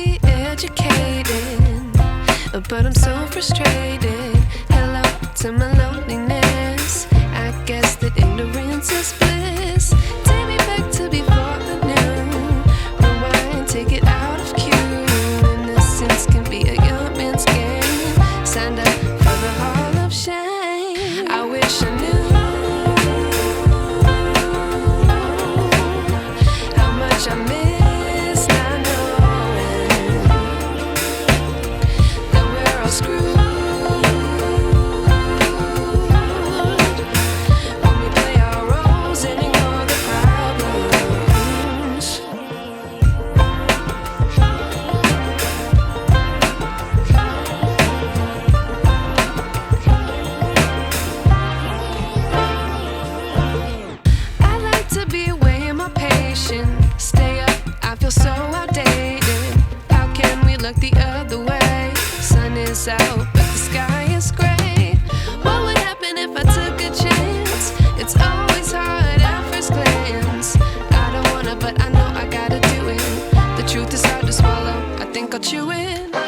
be educated, but I'm so frustrated. Hello to my loneliness. I guess that ignorance is bliss. Take me back to before I knew. Rewind, take it out of cue. Innocence can be a young man's game. Signed up for the hall of shame. I wish I knew how much I miss not knowing that we're all screwed. Stay up, I feel so outdated. How can we look the other way? Sun is out, but the sky is gray. What would happen if I took a chance? It's always hard at first glance. I don't wanna, but I know I gotta do it. The truth is hard to swallow, I think I'll chew it.